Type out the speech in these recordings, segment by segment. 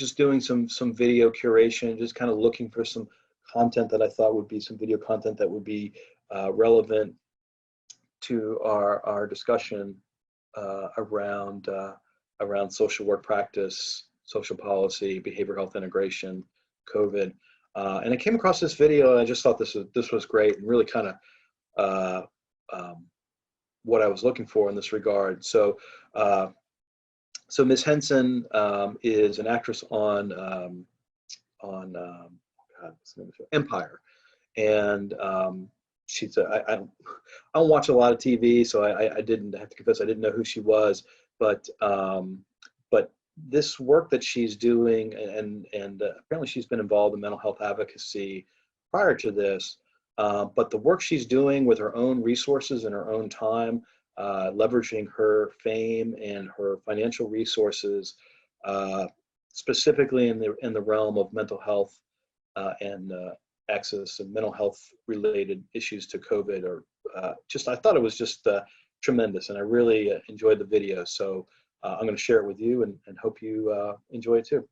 just doing some video curation, just kind of looking for some content that I thought would be some video content that would be relevant to our discussion around social work practice, social policy, behavioral health integration, COVID. And I came across this video, and I just thought this was great, and really kind of what I was looking for in this regard. So Ms. Henson is an actress on Empire, and she's I don't watch a lot of TV, so I didn't have to confess I didn't know who she was, but this work that she's doing, and apparently she's been involved in mental health advocacy prior to this, but the work she's doing with her own resources and her own time, leveraging her fame and her financial resources, specifically in the realm of mental health and access and mental health related issues to COVID, or I thought it was just tremendous, and I really enjoyed the video. So I'm going to share it with you, and hope you enjoy it too.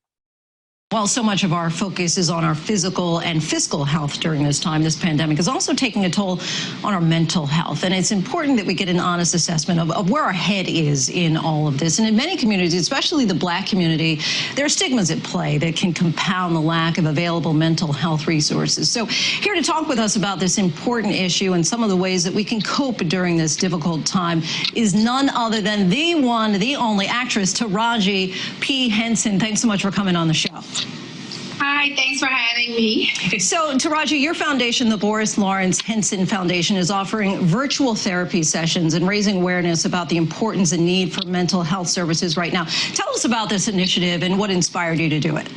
While so much of our focus is on our physical and fiscal health during this time, this pandemic is also taking a toll on our mental health. And it's important that we get an honest assessment of where our head is in all of this. And in many communities, especially the Black community, there are stigmas at play that can compound the lack of available mental health resources. So here to talk with us about this important issue and some of the ways that we can cope during this difficult time is none other than the one, the only actress, Taraji P. Henson. Thanks so much for coming on the show. Hi, thanks for having me. So, Taraji, your foundation, the Boris Lawrence Henson Foundation, is offering virtual therapy sessions and raising awareness about the importance and need for mental health services right now. Tell us about this initiative and what inspired you to do it.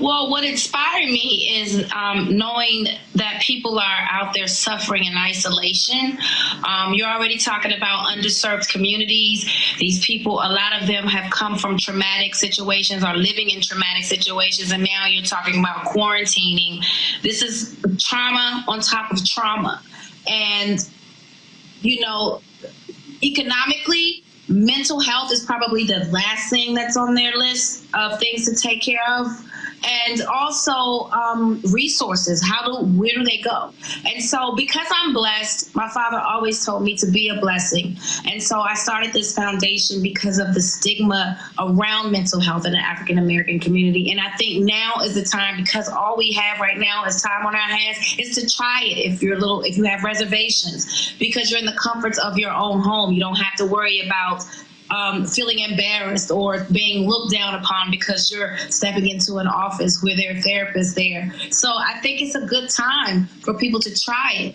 Well, what inspired me is knowing that people are out there suffering in isolation. You're already talking about underserved communities. These people, a lot of them have come from traumatic situations, are living in traumatic situations, and now you're talking about quarantining. This is trauma on top of trauma. And, you know, economically, mental health is probably the last thing that's on their list of things to take care of. And also resources, where do they go? And so because I'm blessed, my father always told me to be a blessing. And so I started this foundation because of the stigma around mental health in the African-American community. And I think now is the time, because all we have right now is time on our hands, is to try it if you have reservations, because you're in the comforts of your own home. You don't have to worry about feeling embarrassed or being looked down upon because you're stepping into an office where there are therapists there. So I think it's a good time for people to try it.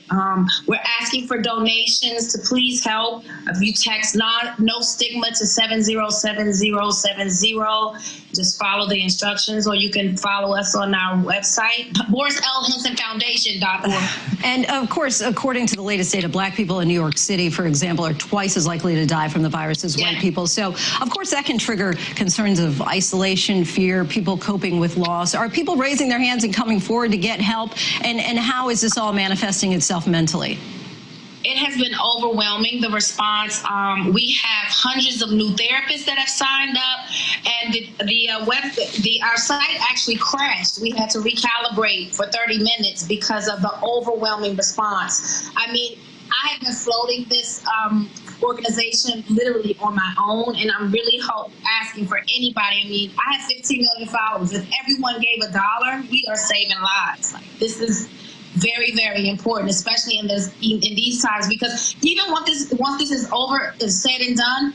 We're asking for donations to please help. If you text no stigma to 707070, just follow the instructions, or you can follow us on our website, BorisLHensonFoundation.org. And of course, according to the latest data, Black people in New York City, for example, are twice as likely to die from the virus as white people. So, of course, that can trigger concerns of isolation, fear, people coping with loss. Are people raising their hands and coming forward to get help? And how is this all manifesting itself mentally? It has been overwhelming, the response. We have hundreds of new therapists that have signed up, and our site actually crashed. We had to recalibrate for 30 minutes because of the overwhelming response. I mean, I have been floating this organization literally on my own, and I'm really asking for anybody. I mean, I have 15 million followers. If everyone gave $1, we are saving lives. Like, this is very, very important, especially in these times, because even once this is over, is said and done,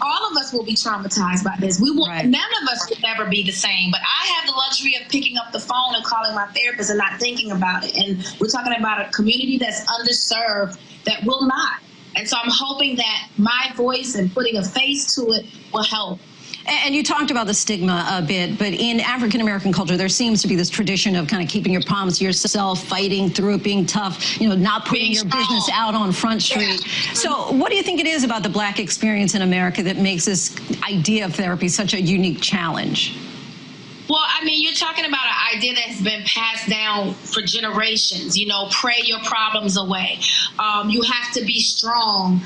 all of us will be traumatized by this. We will, None of us will ever be the same. But I have the luxury of picking up the phone and calling my therapist and not thinking about it. And we're talking about a community that's underserved that will not. And so I'm hoping that my voice and putting a face to it will help. And you talked about the stigma a bit, but in African-American culture, there seems to be this tradition of kind of keeping your promise to yourself, fighting through it, being tough, you know, not putting your business out on Front Street. Yeah. So what do you think it is about the Black experience in America that makes this idea of therapy such a unique challenge? Well, I mean, you're talking about an idea that has been passed down for generations. You know, pray your problems away. You have to be strong.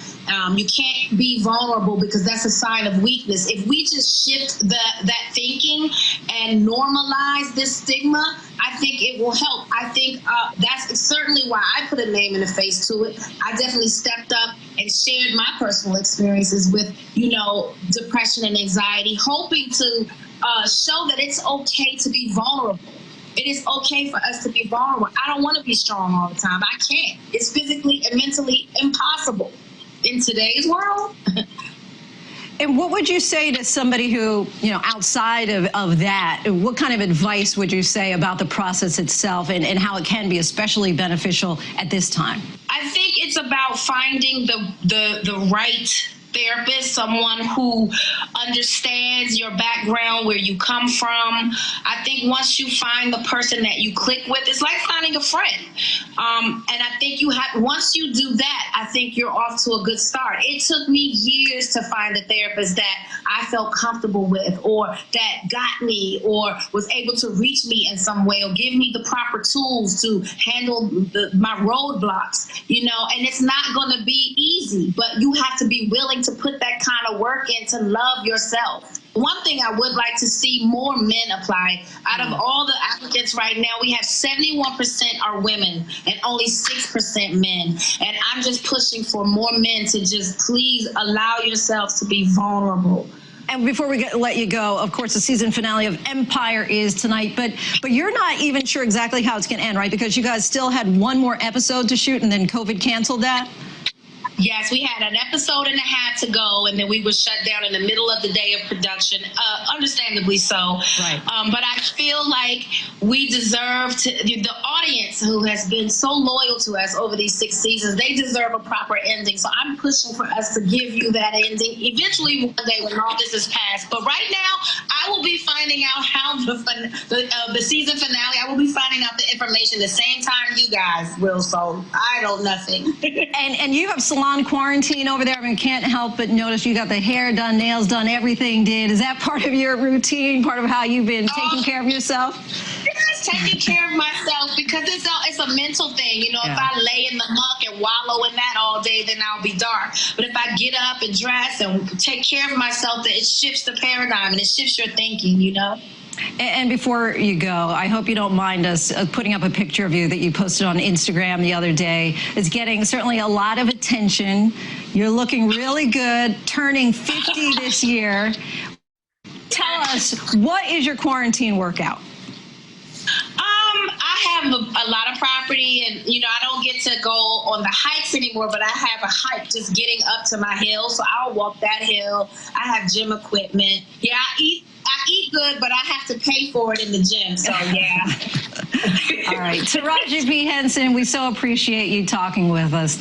You can't be vulnerable because that's a sign of weakness. If we just shift that thinking and normalize this stigma, I think it will help. I think that's certainly why I put a name and a face to it. I definitely stepped up and shared my personal experiences with, you know, depression and anxiety, hoping to show that it's okay to be vulnerable. It is okay for us to be vulnerable. I don't want to be strong all the time. I can't. It's physically and mentally impossible in today's world. And what would you say to somebody who, you know, outside of that, what kind of advice would you say about the process itself and how it can be especially beneficial at this time? I think it's about finding the right therapist, someone who understands your background, where you come from. I think once you find the person that you click with, it's like finding a friend. And I think once you do that, I think you're off to a good start. It took me years to find a therapist that I felt comfortable with, or that got me, or was able to reach me in some way, or give me the proper tools to handle my roadblocks, you know. And it's not going to be easy, but you have to be willing to put that kind of work in to love yourself. One thing I would like to see more men apply. Out of all the applicants right now, we have 71% are women and only 6% men. And I'm just pushing for more men to just please allow yourselves to be vulnerable. And before we let you go, of course, the season finale of Empire is tonight, but you're not even sure exactly how it's going to end, right? Because you guys still had one more episode to shoot and then COVID canceled that? Yes, we had an episode and a half to go, and then we were shut down in the middle of the day of production, understandably so. Right. But I feel like we deserve the audience who has been so loyal to us over these 6 seasons, they deserve a proper ending. So I'm pushing for us to give you that ending eventually one day when all this is passed. But right now, I will be finding out how the season finale, I will be finding out the information the same time you guys will. So I don't nothing. And you have salon quarantine over there. I mean, can't help but notice you got the hair done, nails done, everything did. Is that part of your routine, part of how you've been taking care of yourself? Yes, taking care of myself, because it's a mental thing. You know, Yeah. If I lay in the muck and wallow in that all day, then I'll be dark. But if I get up and dress and take care of myself, then it shifts the paradigm and it shifts your thinking, you know? And before you go, I hope you don't mind us putting up a picture of you that you posted on Instagram the other day. It's getting certainly a lot of attention. You're looking really good, turning 50 this year. Tell us, what is your quarantine workout? I have a lot of property, and you know, I don't get to go on the hikes anymore, but I have a hike just getting up to my hill, so I'll walk that hill. I have gym equipment. Yeah, I eat good, but I have to pay for it in the gym, so yeah. All right, Taraji P. Henson, we so appreciate you talking with us.